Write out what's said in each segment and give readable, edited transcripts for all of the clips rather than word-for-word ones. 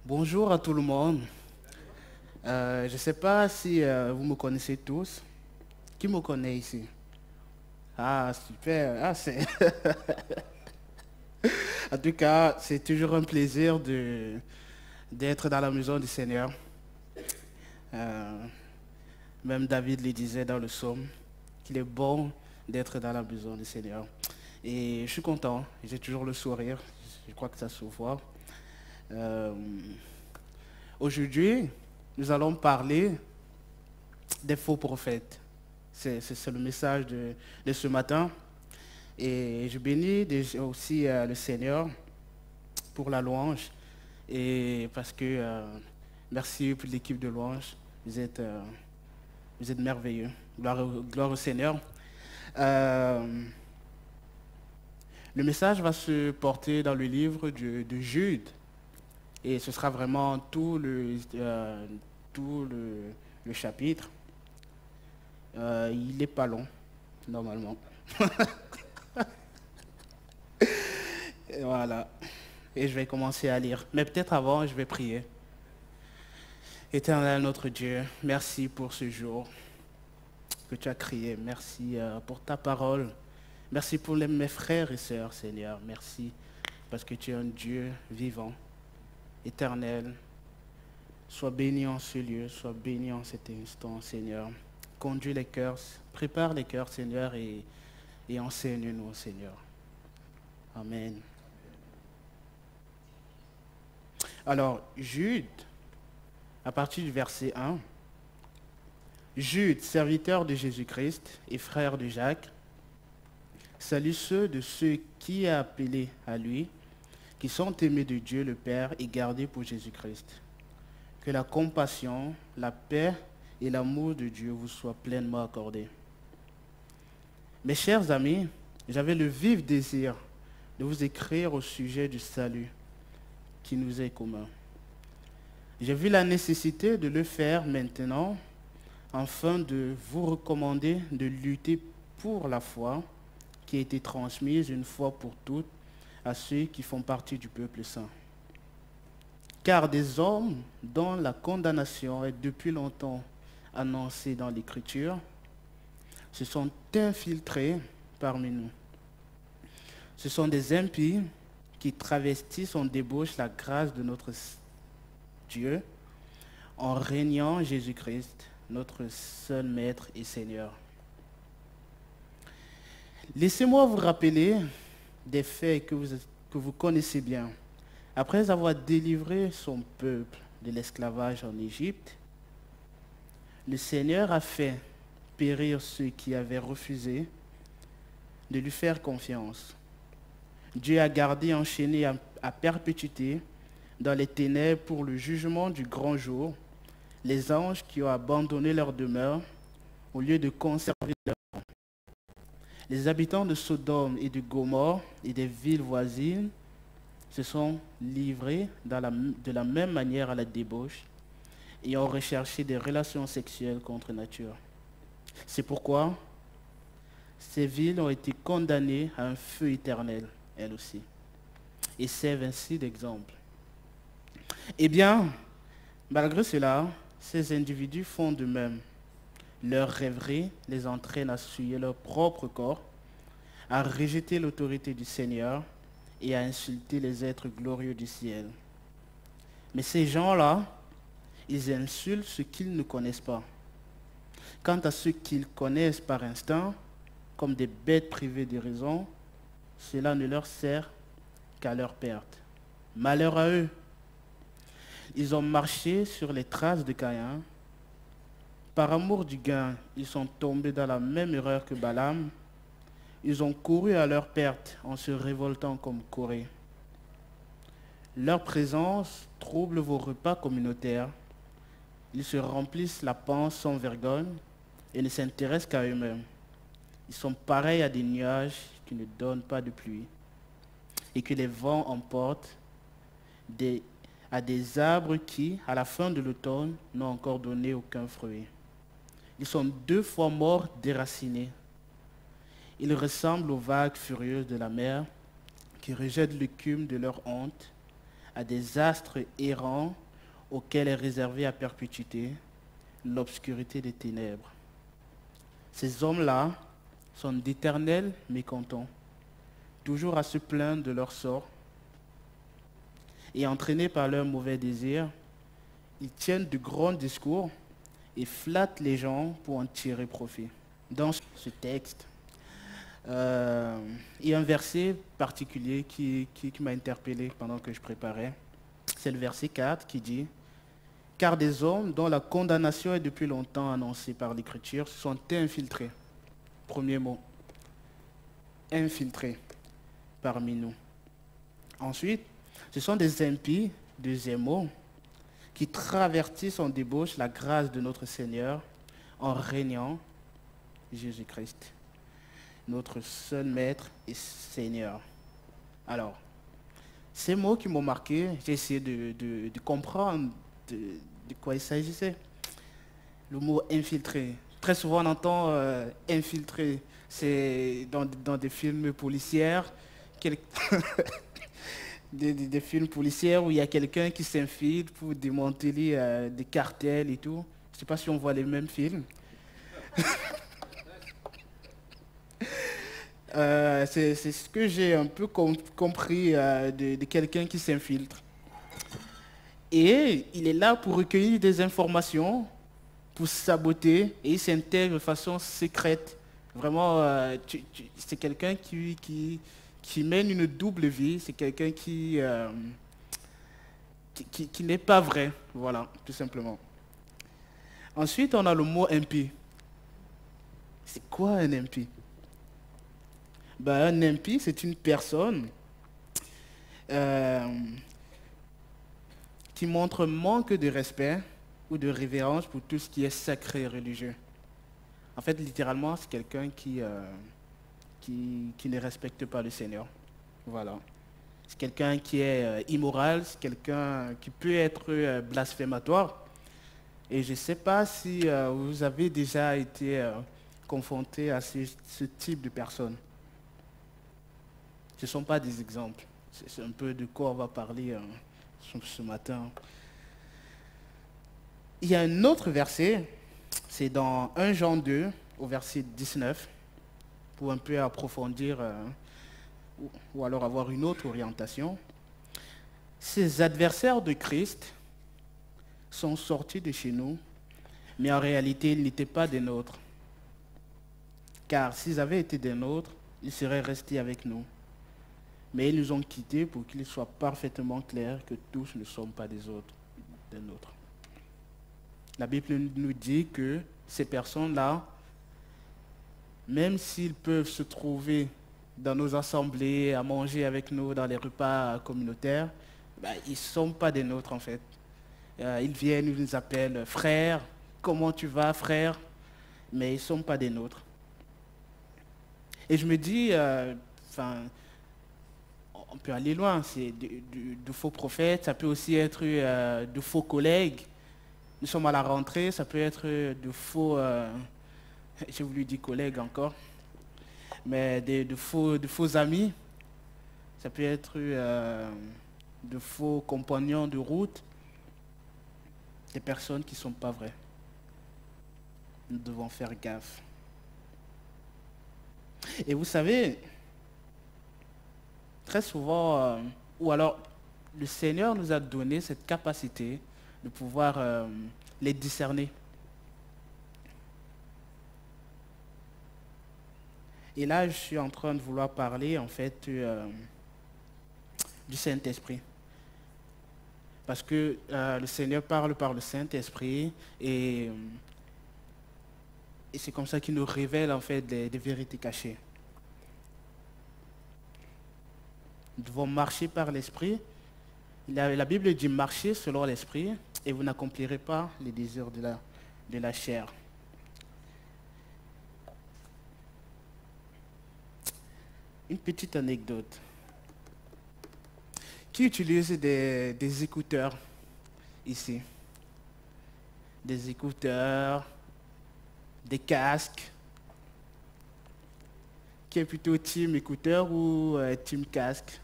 Bonjour à tout le monde. Je ne sais pas si vous me connaissez tous. Qui me connaît ici? Ah, super. En tout cas, c'est toujours un plaisir d'être dans la maison du Seigneur. Euh, Même David le disait dans le psaume qu'il est bon d'être dans la maison du Seigneur. Et je suis content. J'ai toujours le sourire. Je crois que ça se voit. Euh, Aujourd'hui, nous allons parler des faux prophètes. C'est le message de ce matin. Et je bénis aussi le Seigneur pour la louange. Et parce que, merci pour l'équipe de louange. Vous êtes merveilleux. Gloire au Seigneur. Euh, le message va se porter dans le livre de Jude. Et ce sera vraiment tout le chapitre. Il n'est pas long, normalement. Et voilà. Et je vais commencer à lire. Mais peut-être avant, je vais prier. Éternel notre Dieu, merci pour ce jour que tu as créé. Merci pour ta parole. Merci pour mes frères et sœurs, Seigneur. Merci parce que tu es un Dieu vivant, éternel. Sois béni en ce lieu, sois béni en cet instant, Seigneur. Conduis les cœurs, prépare les cœurs, Seigneur, et enseigne-nous, Seigneur. Amen. Alors, Jude, à partir du verset 1, Jude, serviteur de Jésus-Christ et frère de Jacques, salue ceux qui a appelé à lui, qui sont aimés de Dieu le Père et gardés pour Jésus-Christ. Que la compassion, la paix et l'amour de Dieu vous soient pleinement accordés. Mes chers amis, j'avais le vif désir de vous écrire au sujet du salut qui nous est commun. J'ai vu la nécessité de le faire maintenant afin de vous recommander de lutter pour la foi qui a été transmise une fois pour toutes à ceux qui font partie du peuple saint. Car des hommes dont la condamnation est depuis longtemps annoncée dans l'Écriture se sont infiltrés parmi nous. Ce sont des impies qui travestissent en débauche la grâce de notre Dieu en régnant Jésus-Christ, notre seul Maître et Seigneur. Laissez-moi vous rappeler des faits que vous connaissez bien. Après avoir délivré son peuple de l'esclavage en Égypte, le Seigneur a fait périr ceux qui avaient refusé de lui faire confiance. Dieu a gardé enchaîné à perpétuité dans les ténèbres pour le jugement du grand jour les anges qui ont abandonné leur demeure au lieu de conserver leur rang. Les habitants de Sodome et de Gomorrhe et des villes voisines se sont livrés de la même manière à la débauche et ont recherché des relations sexuelles contre nature. C'est pourquoi ces villes ont été condamnées à un feu éternel, elles aussi, et servent ainsi d'exemple. Eh bien, malgré cela, ces individus font de même. Leur rêverie les entraîne à souiller leur propre corps, à rejeter l'autorité du Seigneur et à insulter les êtres glorieux du ciel. Mais ces gens-là, ils insultent ce qu'ils ne connaissent pas. Quant à ceux qu'ils connaissent par instinct, comme des bêtes privées de raison, cela ne leur sert qu'à leur perte. Malheur à eux. Ils ont marché sur les traces de Caïn. Par amour du gain, ils sont tombés dans la même erreur que Balaam. Ils ont couru à leur perte en se révoltant comme Corée. Leur présence trouble vos repas communautaires. Ils se remplissent la panse sans vergogne et ne s'intéressent qu'à eux-mêmes. Ils sont pareils à des nuages qui ne donnent pas de pluie et que les vents emportent, à des arbres qui, à la fin de l'automne, n'ont encore donné aucun fruit. Ils sont 2 fois morts déracinés. Ils ressemblent aux vagues furieuses de la mer qui rejettent l'écume de leur honte à des astres errants auxquels est réservée à perpétuité l'obscurité des ténèbres. Ces hommes-là sont d'éternels mécontents, toujours à se plaindre de leur sort, et entraînés par leurs mauvais désirs, ils tiennent de grands discours et flattent les gens pour en tirer profit. Dans ce texte, il y a un verset particulier qui m'a interpellé pendant que je préparais. C'est le verset 4 qui dit « Car des hommes dont la condamnation est depuis longtemps annoncée par l'Écriture se sont infiltrés. » Premier mot. Infiltrés parmi nous. Ensuite, ce sont des impies, deuxième mot, qui travertissent en débauche la grâce de notre Seigneur en régnant Jésus-Christ, notre seul Maître et Seigneur. Alors, ces mots qui m'ont marqué, j'ai essayé de comprendre de quoi il s'agissait. Le mot infiltré. Très souvent on entend infiltré, c'est dans des films policiers, des films policiers où il y a quelqu'un qui s'infiltre pour démanteler des cartels et tout. Je ne sais pas si on voit les mêmes films. C'est ce que j'ai un peu compris de quelqu'un qui s'infiltre. Et il est là pour recueillir des informations, pour saboter, et il s'intègre de façon secrète. Vraiment, c'est quelqu'un qui mène une double vie, c'est quelqu'un qui n'est pas vrai. Voilà, tout simplement. Ensuite, on a le mot impie. C'est quoi un impie? Ben, un impie, c'est une personne qui montre manque de respect ou de révérence pour tout ce qui est sacré et religieux. En fait, littéralement, c'est quelqu'un qui ne respecte pas le Seigneur. Voilà. C'est quelqu'un qui est immoral, c'est quelqu'un qui peut être blasphématoire. Et je ne sais pas si vous avez déjà été confronté à ce type de personnes. Ce ne sont pas des exemples. C'est un peu de quoi on va parler ce matin. Il y a un autre verset, c'est dans 1 Jean 2, au verset 19, pour un peu approfondir ou alors avoir une autre orientation. Ces adversaires de Christ sont sortis de chez nous, mais en réalité, ils n'étaient pas des nôtres. Car s'ils avaient été des nôtres, ils seraient restés avec nous. Mais ils nous ont quittés pour qu'il soit parfaitement clair que tous ne sommes pas des autres, des nôtres. La Bible nous dit que ces personnes-là, même s'ils peuvent se trouver dans nos assemblées, à manger avec nous dans les repas communautaires, ils ne sont pas des nôtres en fait. Ils viennent, ils nous appellent frères, comment tu vas frère? Mais ils ne sont pas des nôtres. Et je me dis, on peut aller loin, c'est de faux prophètes, ça peut aussi être de faux collègues. Nous sommes à la rentrée, ça peut être de faux, j'ai voulu dire collègues encore, mais de faux amis, ça peut être de faux compagnons de route, des personnes qui ne sont pas vraies. Nous devons faire gaffe. Et vous savez, très souvent, ou alors le Seigneur nous a donné cette capacité de pouvoir les discerner. Et là, je suis en train de vouloir parler en fait du Saint-Esprit. Parce que le Seigneur parle par le Saint-Esprit et c'est comme ça qu'il nous révèle en fait des vérités cachées. Nous devons marcher par l'Esprit. La Bible dit marcher selon l'Esprit et vous n'accomplirez pas les désirs de la chair. Une petite anecdote. Qui utilise des écouteurs ici? Des écouteurs, des casques. Qui est plutôt team écouteur ou team casque?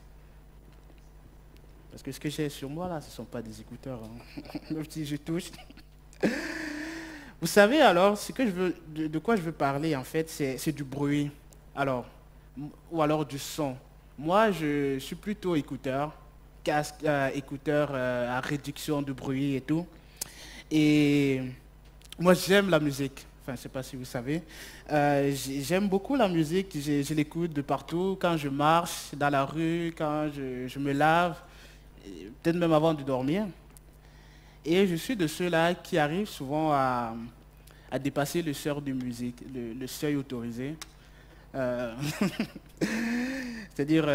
Parce que ce que j'ai sur moi, là, ce ne sont pas des écouteurs. Hein. Même si je touche. Vous savez, alors, ce que je veux, de quoi je veux parler, en fait, c'est du bruit. Alors, ou alors du son. Moi, je suis plutôt écouteur, casque, écouteur à réduction de bruit et tout. Et moi, j'aime la musique. Enfin, je ne sais pas si vous savez. J'aime beaucoup la musique. Je l'écoute de partout. Quand je marche dans la rue, quand je me lave, peut-être même avant de dormir. Et je suis de ceux-là qui arrivent souvent à dépasser le seuil de musique, le seuil autorisé. Euh, C'est-à-dire,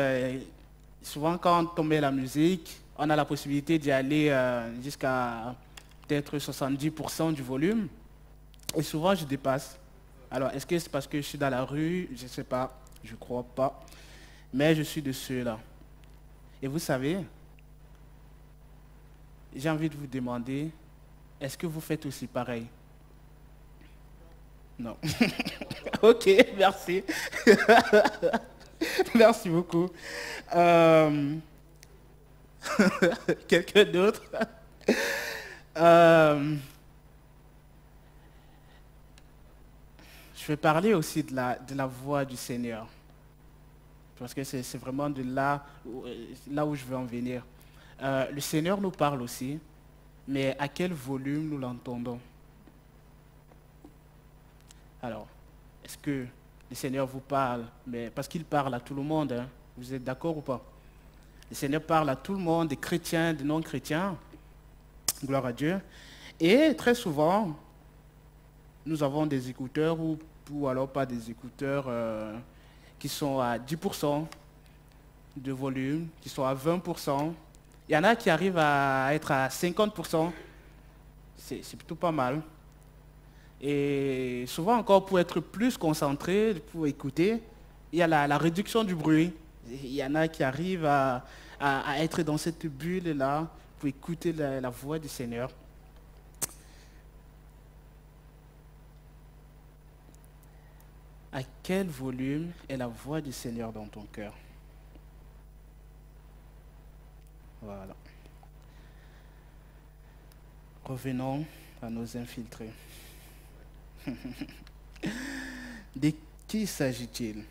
souvent quand on met la musique, on a la possibilité d'y aller jusqu'à peut-être 70% du volume. Et souvent, je dépasse. Alors, est-ce que c'est parce que je suis dans la rue? Je ne sais pas. Je ne crois pas. Mais je suis de ceux-là. Et vous savez, j'ai envie de vous demander, est-ce que vous faites aussi pareil? Non. Ok, merci. Merci beaucoup. Euh, Quelqu'un d'autre? Euh, je vais parler aussi de la voix du Seigneur. Parce que c'est vraiment de là où je veux en venir. Le Seigneur nous parle aussi, mais à quel volume nous l'entendons? Alors, est-ce que le Seigneur vous parle? Mais parce qu'il parle à tout le monde, hein. Vous êtes d'accord ou pas? Le Seigneur parle à tout le monde, des chrétiens, des non-chrétiens. Gloire à Dieu. Et très souvent, nous avons des écouteurs ou alors pas des écouteurs qui sont à 10% de volume, qui sont à 20%. Il y en a qui arrivent à être à 50%. C'est plutôt pas mal. Et souvent encore, pour être plus concentré, pour écouter, il y a la réduction du bruit. Il y en a qui arrivent à être dans cette bulle-là pour écouter la voix du Seigneur. À quel volume est la voix du Seigneur dans ton cœur? Voilà. Revenons à nos infiltrés. De qui s'agit-il?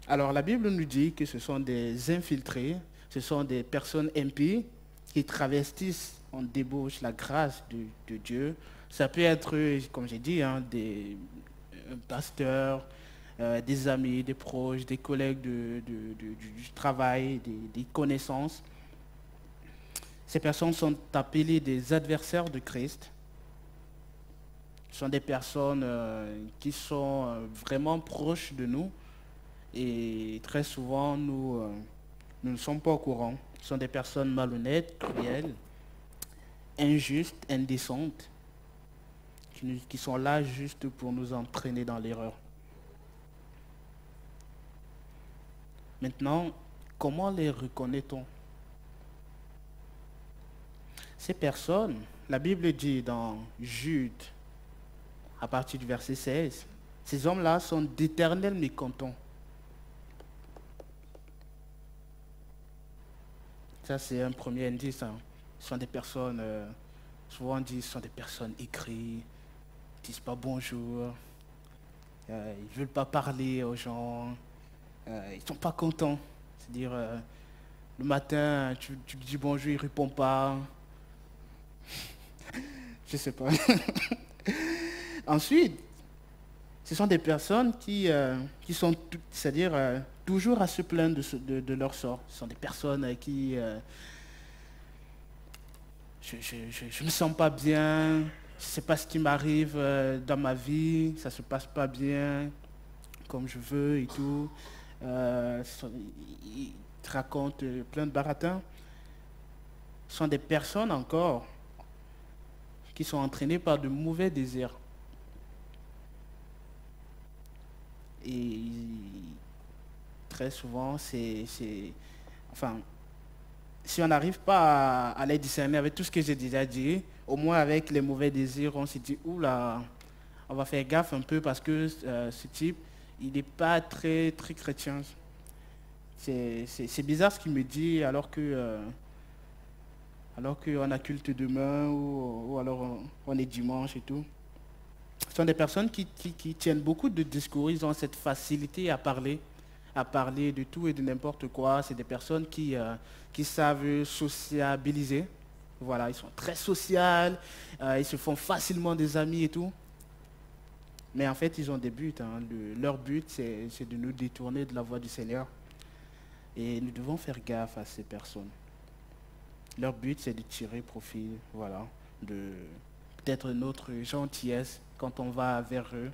Alors la Bible nous dit que ce sont des infiltrés, ce sont des personnes impies qui travestissent en débauche la grâce de Dieu. Ça peut être, comme j'ai dit, hein, un pasteur, des amis, des proches, des collègues du travail, des connaissances. Ces personnes sont appelées des adversaires de Christ. Ce sont des personnes qui sont vraiment proches de nous et très souvent nous ne sommes pas au courant. Ce sont des personnes malhonnêtes, cruelles, injustes, indécentes, qui sont là juste pour nous entraîner dans l'erreur. Maintenant, comment les reconnaît-on? Ces personnes, la Bible dit dans Jude, à partir du verset 16, ces hommes-là sont d'éternels mécontents. Ça, c'est un premier indice. Hein. Ce sont des personnes, souvent on dit, ce sont des personnes aigries, ils ne disent pas bonjour, ils ne veulent pas parler aux gens, ils ne sont pas contents. C'est-à-dire, le matin, tu lui dis bonjour, il ne répond pas. Je ne sais pas. Ensuite, ce sont des personnes qui sont, c'est-à-dire, toujours à se plaindre de leur sort. Ce sont des personnes qui... je ne me sens pas bien, je ne sais pas ce qui m'arrive dans ma vie, ça ne se passe pas bien comme je veux et tout. Ils te racontent plein de baratins. Ce sont des personnes encore qui sont entraînées par de mauvais désirs. Et très souvent, enfin, si on n'arrive pas à les discerner avec tout ce que j'ai déjà dit, au moins avec les mauvais désirs, on se dit, oula, on va faire gaffe un peu parce que ce type, il n'est pas très, très chrétien. C'est bizarre ce qu'il me dit alors que alors qu'on a culte demain ou alors on est dimanche et tout. Ce sont des personnes qui tiennent beaucoup de discours, ils ont cette facilité à parler de tout et de n'importe quoi. C'est des personnes qui savent sociabiliser. Voilà, ils sont très sociaux, ils se font facilement des amis et tout. Mais en fait, ils ont des buts, hein. Leur but, c'est de nous détourner de la voie du Seigneur. Et nous devons faire gaffe à ces personnes. Leur but, c'est de tirer profit, voilà, de peut-être notre gentillesse quand on va vers eux.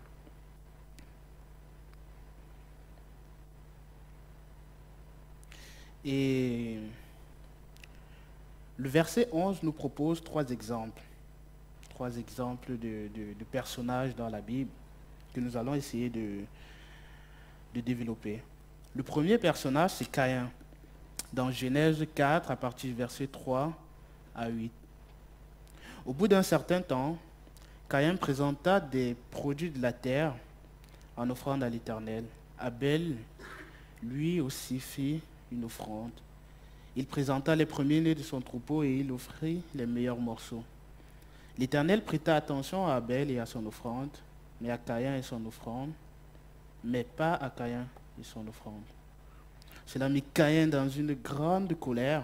Et le verset 11 nous propose trois exemples. Trois exemples de personnages dans la Bible que nous allons essayer de développer. Le premier personnage, c'est Caïn. Dans Genèse 4, à partir du verset 3 à 8. Au bout d'un certain temps, Caïn présenta des produits de la terre en offrande à l'Éternel. Abel, lui aussi, fit une offrande. Il présenta les premiers-nés de son troupeau et il offrit les meilleurs morceaux. L'Éternel prêta attention à Abel et à son offrande, mais à Caïn et son offrande, mais pas à Caïn et son offrande. Cela mit Caïn dans une grande colère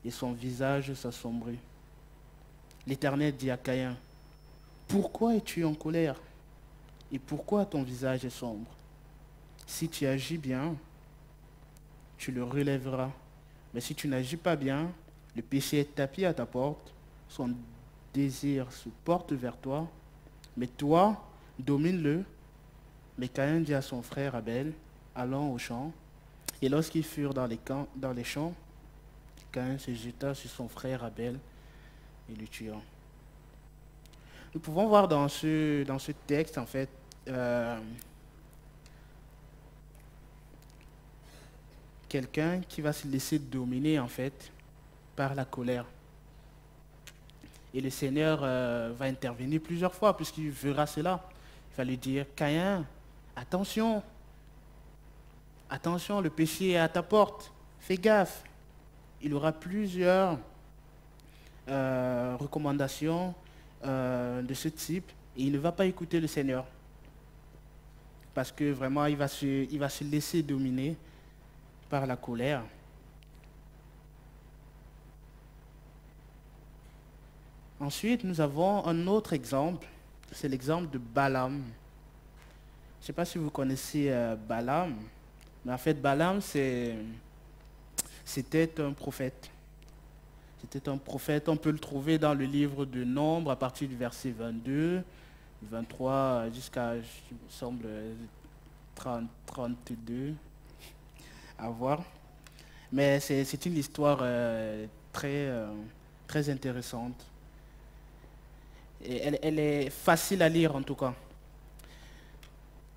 et son visage s'assombrit. L'Éternel dit à Caïn, « Pourquoi es-tu en colère et pourquoi ton visage est sombre? Si tu agis bien, tu le relèveras. Mais si tu n'agis pas bien, le péché est tapis à ta porte, son désir se porte vers toi, mais toi, domine-le. » Mais Caïn dit à son frère Abel, « Allons au champ. » Et lorsqu'ils furent dans les champs, Caïn se jeta sur son frère Abel et le tua. Nous pouvons voir dans ce texte, en fait, quelqu'un qui va se laisser dominer, en fait, par la colère. Et le Seigneur va intervenir plusieurs fois, puisqu'il verra cela. Il va lui dire, Caïn, attention, attention, le péché est à ta porte, fais gaffe. Il aura plusieurs recommandations de ce type et il ne va pas écouter le Seigneur. Parce que vraiment, il va se laisser dominer par la colère. Ensuite, nous avons un autre exemple, c'est l'exemple de Balaam. Je ne sais pas si vous connaissez Balaam, mais en fait, Balaam, c'était un prophète. C'était un prophète, on peut le trouver dans le livre de Nombres à partir du verset 22, 23 jusqu'à, il me semble, 32, à voir. Mais c'est une histoire très intéressante. Et elle est facile à lire en tout cas.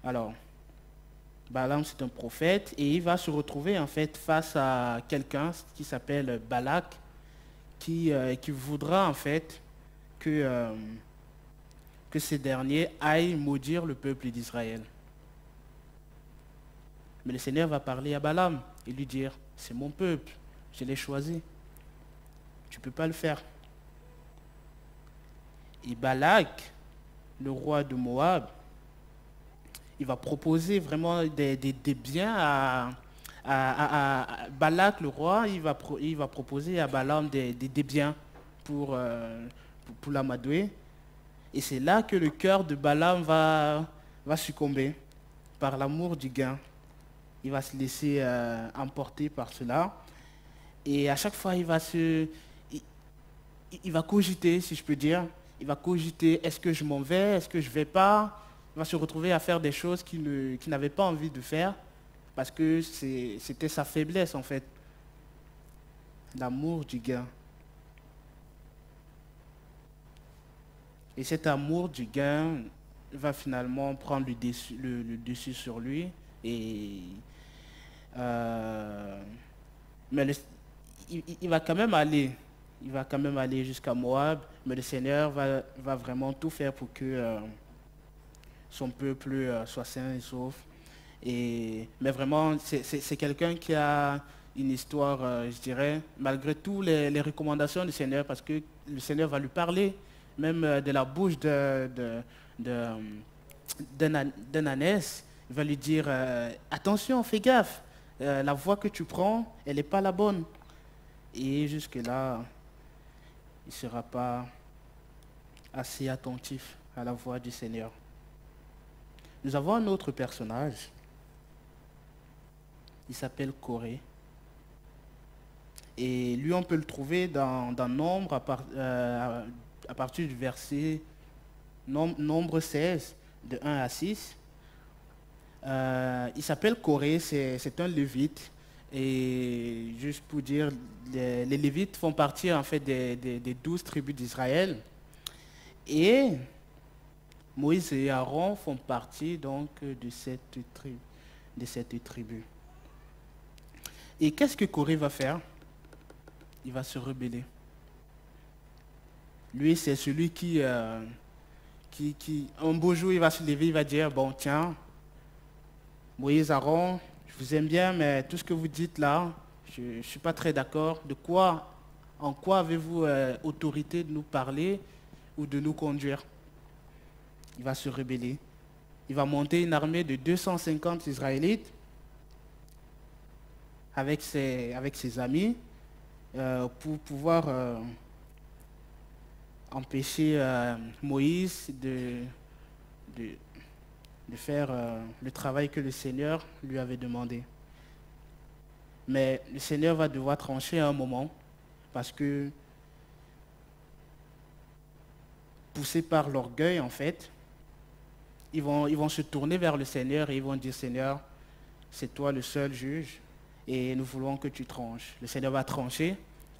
Alors, Balaam, c'est un prophète et il va se retrouver en fait face à quelqu'un qui s'appelle Balak, qui voudra en fait que ces derniers aillent maudire le peuple d'Israël. Mais le Seigneur va parler à Balaam et lui dire, c'est mon peuple, je l'ai choisi, tu ne peux pas le faire. Et Balak, le roi de Moab, il va proposer vraiment des biens à Balak, le roi, il va proposer à Balaam des biens pour l'amadouer. Et c'est là que le cœur de Balaam va succomber par l'amour du gain. Il va se laisser emporter par cela. Et à chaque fois, il va cogiter, si je peux dire. Il va cogiter, est-ce que je m'en vais, est-ce que je ne vais pas? Il va se retrouver à faire des choses qu'il n'avait pas envie de faire parce que c'était sa faiblesse en fait. L'amour du gain. Et cet amour du gain va finalement prendre le dessus sur lui. Et, mais il va quand même aller. Il va quand même aller jusqu'à Moab, mais le Seigneur va vraiment tout faire pour que son peuple soit sain et sauf. Mais vraiment, c'est quelqu'un qui a une histoire, je dirais, malgré toutes les recommandations du Seigneur, parce que le Seigneur va lui parler, même de la bouche de, d'Ananès, il va lui dire, attention, fais gaffe, la voie que tu prends, elle n'est pas la bonne. Et jusque-là, il ne sera pas assez attentif à la voix du Seigneur. Nous avons un autre personnage, il s'appelle Corée. Et lui, on peut le trouver dans Nombre à partir du verset Nombre 16, de 1 à 6. Il s'appelle Corée, c'est un lévite. Et juste pour dire, les lévites font partie en fait des 12 tribus d'Israël. Et Moïse et Aaron font partie donc de cette tribu. Et qu'est-ce que Corée va faire? Il va se rebeller. Lui, c'est celui qui, un beau jour, il va se lever, il va dire, bon, tiens, Moïse, Aaron, je vous aime bien, mais tout ce que vous dites là, je ne suis pas très d'accord. En quoi avez-vous autorité de nous parler ou de nous conduire? Il va se rebeller. Il va monter une armée de 250 Israélites avec ses amis pour pouvoir empêcher Moïse de faire le travail que le Seigneur lui avait demandé. Mais le Seigneur va devoir trancher à un moment parce que, poussés par l'orgueil en fait, ils vont se tourner vers le Seigneur et ils vont dire, Seigneur, c'est toi le seul juge et nous voulons que tu tranches. Le Seigneur va trancher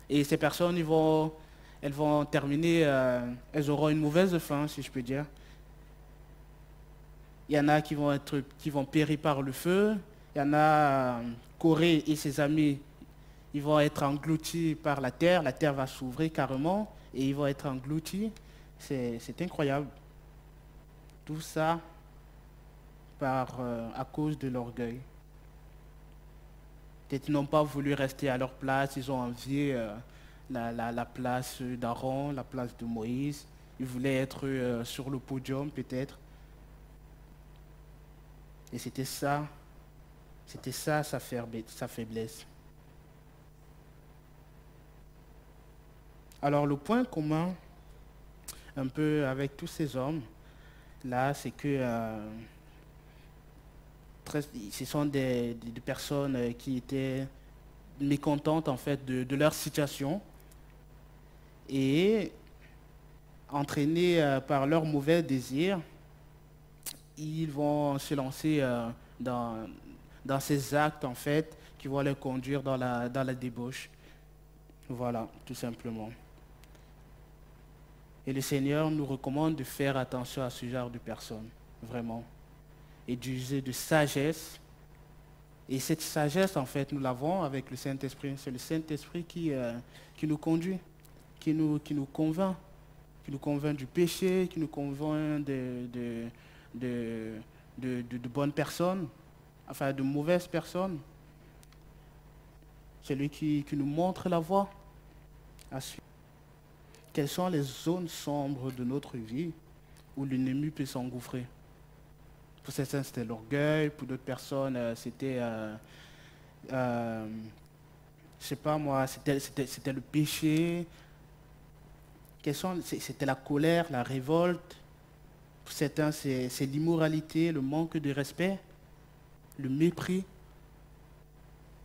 et ces personnes, elles vont terminer, elles auront une mauvaise fin, si je peux dire. Il y en a qui vont périr par le feu. Il y en a, Corée et ses amis, ils vont être engloutis par la terre. La terre va s'ouvrir carrément et ils vont être engloutis. C'est incroyable. Tout ça à cause de l'orgueil. Peut-être qu'ils n'ont pas voulu rester à leur place. Ils ont envié la place d'Aaron, la place de Moïse. Ils voulaient être sur le podium peut-être. Et c'était ça sa faiblesse. Alors le point commun un peu avec tous ces hommes, là, c'est que ce sont des personnes qui étaient mécontentes en fait de leur situation et entraînées par leurs mauvais désirs, ils vont se lancer dans ces actes en fait qui vont les conduire dans la débauche. Voilà, tout simplement. Et le Seigneur nous recommande de faire attention à ce genre de personnes, vraiment. Et d'user de sagesse. Et cette sagesse, en fait, nous l'avons avec le Saint-Esprit. C'est le Saint-Esprit qui nous conduit, qui nous convainc. Qui nous convainc du péché, qui nous convainc de bonnes personnes, enfin de mauvaises personnes. C'est lui qui nous montre la voie à suivre. Quelles sont les zones sombres de notre vie où l'ennemi peut s'engouffrer? Pour certains, c'était l'orgueil. Pour d'autres personnes, c'était, je sais pas moi, c'était le péché. C'était la colère, la révolte. Pour certains, c'est l'immoralité, le manque de respect, le mépris.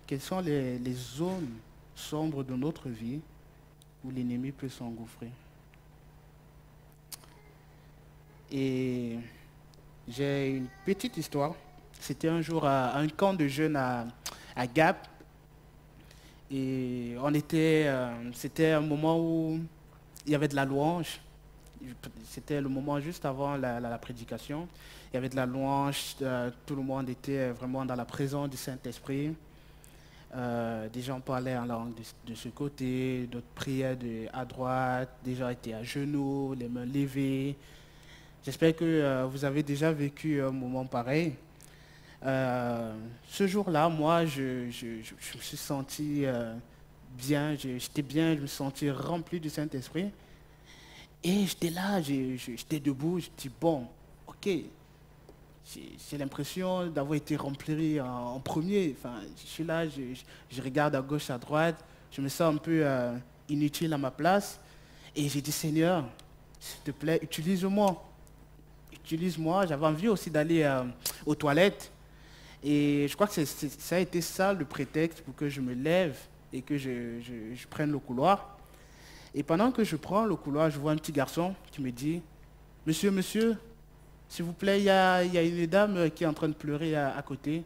Quelles sont les zones sombres de notre vie où l'ennemi peut s'engouffrer? Et j'ai une petite histoire. C'était un jour à un camp de jeunes à Gap. Et c'était un moment où il y avait de la louange. C'était le moment juste avant la prédication. Il y avait de la louange. Tout le monde était vraiment dans la présence du Saint-Esprit. Des gens parlaient en langue de ce côté, d'autres priaient à droite, des gens étaient à genoux, les mains levées. J'espère que vous avez déjà vécu un moment pareil. Ce jour-là, moi, je me suis senti bien, j'étais bien, je me sentais rempli du Saint-Esprit. Et j'étais là, j'étais debout, je dis, bon, ok, j'ai l'impression d'avoir été rempli en premier. Enfin, je suis là, je regarde à gauche, à droite, je me sens un peu inutile à ma place. Et j'ai dit, Seigneur, s'il te plaît, utilise-moi. Utilise-moi. J'avais envie aussi d'aller aux toilettes. Et je crois que ça a été ça le prétexte pour que je me lève et que je prenne le couloir. Et pendant que je prends le couloir, je vois un petit garçon qui me dit, Monsieur, monsieur, s'il vous plaît, il y a une dame qui est en train de pleurer à côté.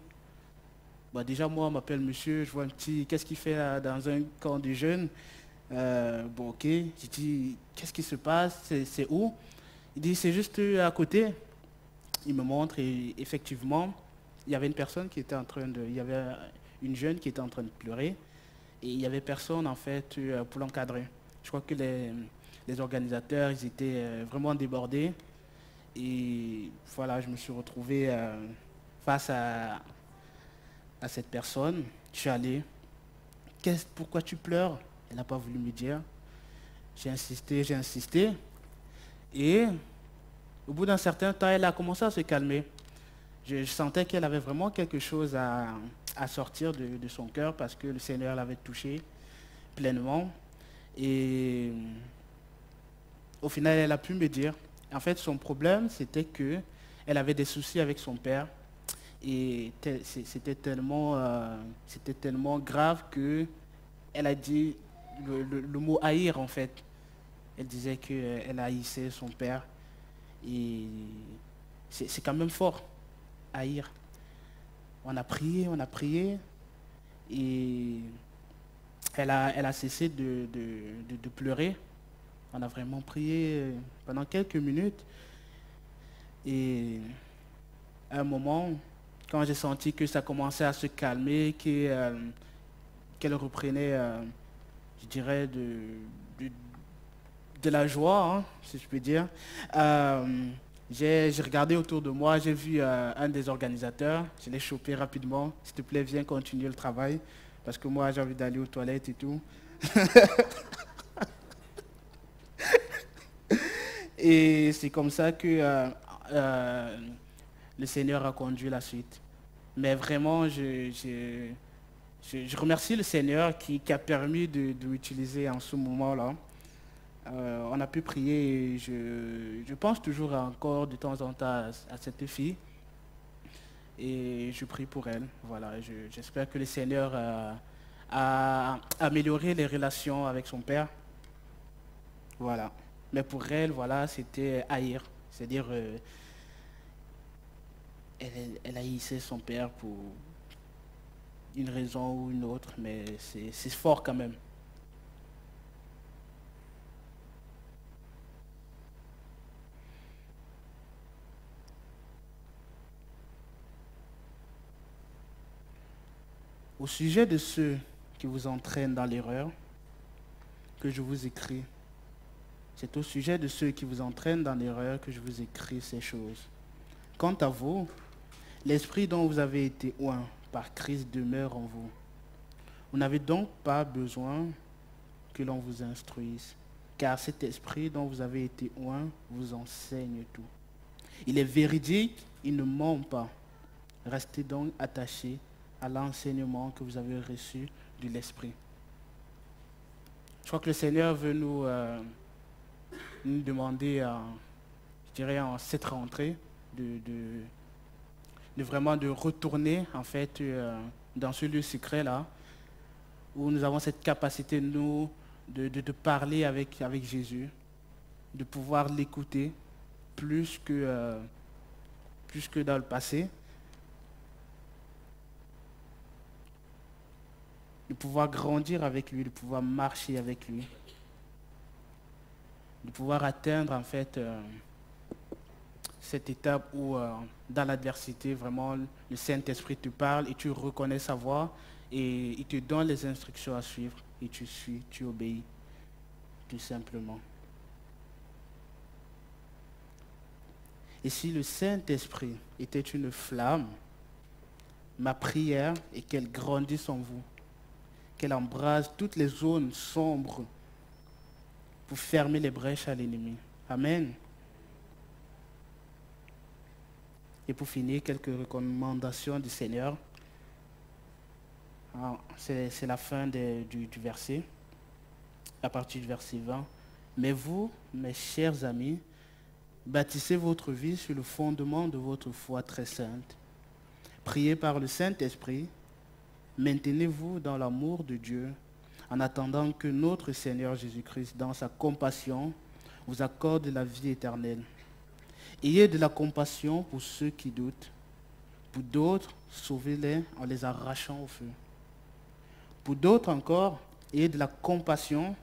Bah, déjà, moi, on m'appelle monsieur, je vois un petit, qu'est-ce qu'il fait dans un camp de jeunes? Bon, ok, j'ai dit, qu'est-ce qui se passe? C'est où? Il dit, c'est juste à côté. Il me montre et effectivement, il y avait une personne qui était en train de, il y avait une jeune qui était en train de pleurer et il y avait personne en fait pour l'encadrer. Je crois que les organisateurs, ils étaient vraiment débordés et voilà, je me suis retrouvé face à cette personne. Je suis allé, pourquoi tu pleures? Elle n'a pas voulu me dire. J'ai insisté et au bout d'un certain temps, elle a commencé à se calmer. Je sentais qu'elle avait vraiment quelque chose à sortir de son cœur parce que le Seigneur l'avait touchée pleinement. Et au final, elle a pu me dire, en fait, son problème, c'était que elle avait des soucis avec son père. Et c'était tellement grave que elle a dit le mot haïr, en fait. Elle disait qu'elle haïssait son père. Et c'est quand même fort, haïr. On a prié, et elle a cessé de pleurer. On a vraiment prié pendant quelques minutes. Et à un moment, quand j'ai senti que ça commençait à se calmer, qu'elle reprenait, je dirais, de, de la joie, hein, si je peux dire, j'ai regardé autour de moi, j'ai vu un des organisateurs, je l'ai chopé rapidement. S'il te plaît, viens continuer le travail, parce que moi j'ai envie d'aller aux toilettes et tout. Et c'est comme ça que euh, le Seigneur a conduit la suite. Mais vraiment, je remercie le Seigneur qui a permis de m'utiliser en ce moment-là. On a pu prier et je pense toujours encore de temps en temps à cette fille et je prie pour elle. Voilà, j'espère que le Seigneur a amélioré les relations avec son père. Voilà. Mais pour elle, voilà, c'était haïr. C'est-à-dire, elle haïssait son père pour une raison ou une autre, mais c'est fort quand même. Au sujet de ceux qui vous entraînent dans l'erreur, que je vous écris. C'est au sujet de ceux qui vous entraînent dans l'erreur que je vous écris ces choses. Quant à vous, l'esprit dont vous avez été oint par Christ demeure en vous. Vous n'avez donc pas besoin que l'on vous instruise, car cet esprit dont vous avez été oint vous enseigne tout. Il est véridique, il ne ment pas. Restez donc attachés à l'enseignement que vous avez reçu de l'esprit. Je crois que le Seigneur veut nous demander, je dirais, en cette rentrée, de vraiment de retourner en fait dans ce lieu secret-là, où nous avons cette capacité, nous, de parler avec Jésus, de pouvoir l'écouter plus que dans le passé, de pouvoir grandir avec lui, de pouvoir marcher avec lui, de pouvoir atteindre en fait cette étape où dans l'adversité, vraiment, le Saint-Esprit te parle et tu reconnais sa voix et il te donne les instructions à suivre et tu suis, tu obéis, tout simplement. Et si le Saint-Esprit était une flamme, Ma prière est qu'elle grandisse en vous, qu'elle embrase toutes les zones sombres pour fermer les brèches à l'ennemi. Amen. Et pour finir, quelques recommandations du Seigneur. C'est la fin du verset, à partir du verset 20. Mais vous, mes chers amis, bâtissez votre vie sur le fondement de votre foi très sainte. Priez par le Saint-Esprit. Maintenez-vous dans l'amour de Dieu en attendant que notre Seigneur Jésus-Christ, dans sa compassion, vous accorde la vie éternelle. Ayez de la compassion pour ceux qui doutent. Pour d'autres, sauvez-les en les arrachant au feu. Pour d'autres encore, ayez de la compassion,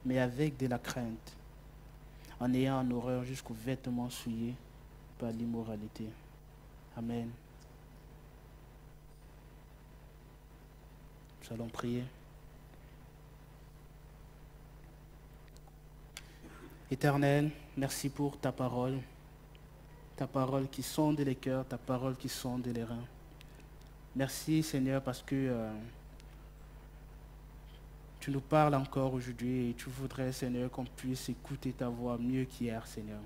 mais avec de la crainte, en ayant en horreur jusqu'aux vêtements souillés par l'immoralité. Amen. Nous allons prier. Éternel, merci pour ta parole qui sonde les cœurs, ta parole qui sonde les reins. Merci Seigneur parce que tu nous parles encore aujourd'hui et tu voudrais Seigneur qu'on puisse écouter ta voix mieux qu'hier Seigneur.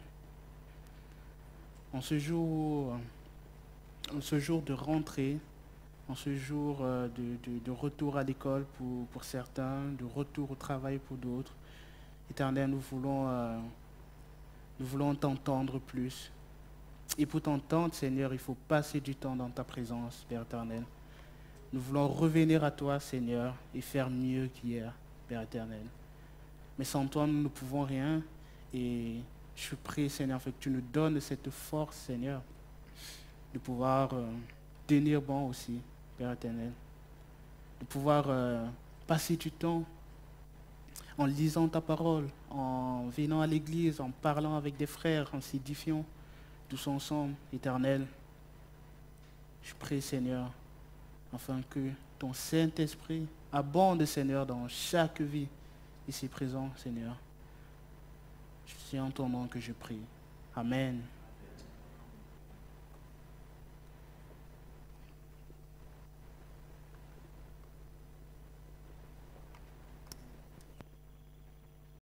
En ce jour de rentrée, en ce jour de retour à l'école pour certains, de retour au travail pour d'autres, Éternel, nous voulons t'entendre plus. Et pour t'entendre, Seigneur, il faut passer du temps dans ta présence, Père éternel. Nous voulons revenir à toi, Seigneur, et faire mieux qu'hier, Père éternel. Mais sans toi, nous ne pouvons rien. Et je prie, Seigneur, que tu nous donnes cette force, Seigneur, de pouvoir tenir bon aussi, Père éternel. De pouvoir passer du temps en lisant ta parole, en venant à l'église, en parlant avec des frères, en s'édifiant tous ensemble, éternel. Je prie, Seigneur, afin que ton Saint-Esprit abonde, Seigneur, dans chaque vie ici présent, Seigneur. C'est en ton nom que je prie. Amen.